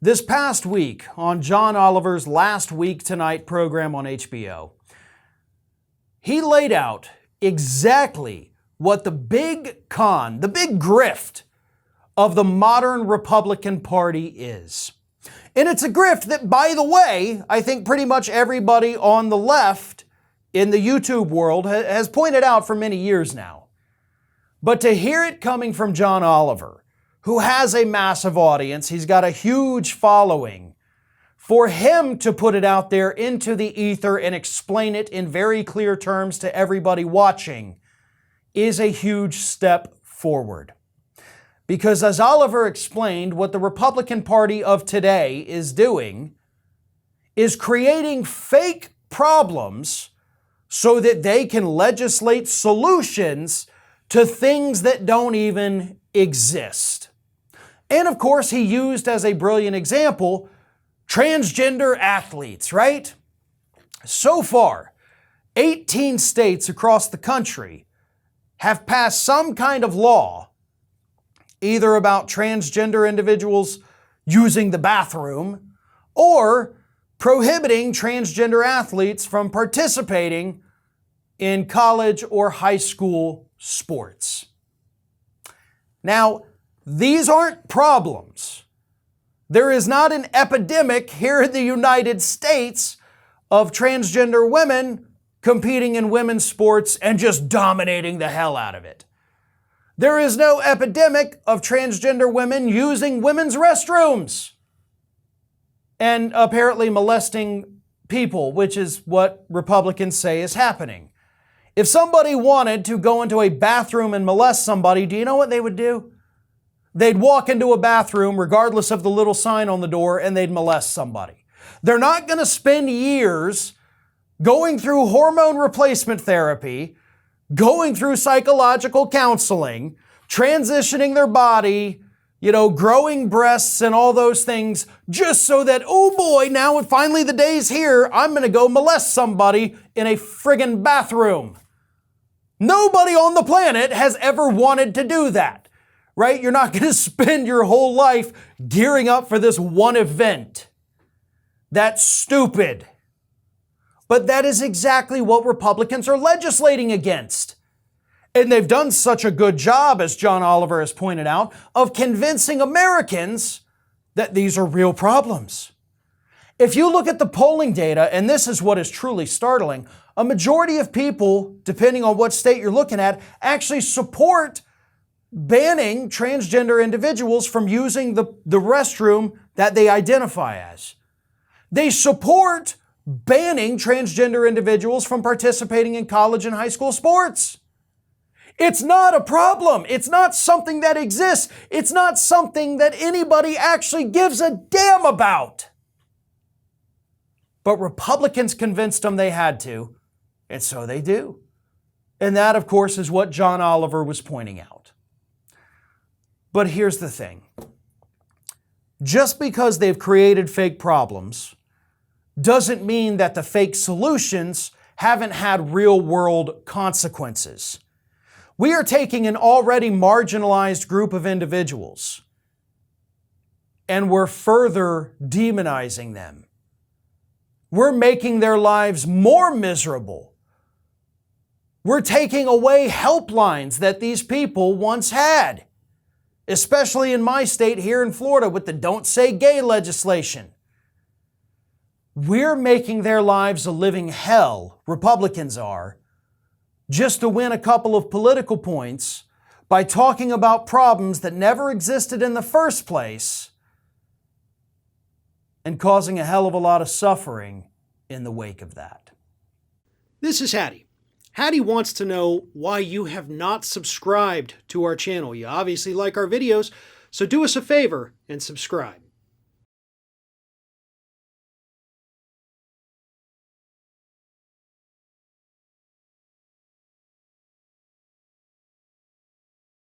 This past week on John Oliver's Last Week Tonight program on HBO, he laid out exactly what the big con, the big grift of the modern Republican Party is. And it's a grift that, by the way, I think pretty much everybody on the left in the YouTube world has pointed out for many years now. But to hear it coming from John Oliver, who has a massive audience, he's got a huge following, for him to put it out there into the ether and explain it in very clear terms to everybody watching is a huge step forward. Because as Oliver explained, what the Republican Party of today is doing is creating fake problems so that they can legislate solutions to things that don't even exist. And of course, he used as a brilliant example transgender athletes, right? So far, 18 states across the country have passed some kind of law, either about transgender individuals using the bathroom or prohibiting transgender athletes from participating in college or high school sports. Now, these aren't problems. There is not an epidemic here in the United States of transgender women competing in women's sports and just dominating the hell out of it. There is no epidemic of transgender women using women's restrooms and apparently molesting people, which is what Republicans say is happening. If somebody wanted to go into a bathroom and molest somebody, do you know what they would do? They'd walk into a bathroom, regardless of the little sign on the door, and they'd molest somebody. They're not going to spend years going through hormone replacement therapy, going through psychological counseling, transitioning their body, growing breasts and all those things, just so that, oh boy, now finally the day's here, I'm going to go molest somebody in a friggin' bathroom. Nobody on the planet has ever wanted to do that. Right? You're not going to spend your whole life gearing up for this one event. That's stupid. But that is exactly what Republicans are legislating against. And they've done such a good job, as John Oliver has pointed out, of convincing Americans that these are real problems. If you look at the polling data, and this is what is truly startling, a majority of people, depending on what state you're looking at, actually support banning transgender individuals from using the restroom that they identify as. They support banning transgender individuals from participating in college and high school sports. It's not a problem. It's not something that exists. It's not something that anybody actually gives a damn about. But Republicans convinced them they had to, and so they do. And that, of course, is what John Oliver was pointing out. But here's the thing. Just because they've created fake problems doesn't mean that the fake solutions haven't had real-world consequences. We are taking an already marginalized group of individuals and we're further demonizing them. We're making their lives more miserable. We're taking away helplines that these people once had. Especially in my state here in Florida with the Don't Say Gay legislation. We're making their lives a living hell, Republicans are, just to win a couple of political points by talking about problems that never existed in the first place and causing a hell of a lot of suffering in the wake of that. This is Hattie. Hattie wants to know why you have not subscribed to our channel. You obviously like our videos, so do us a favor and subscribe.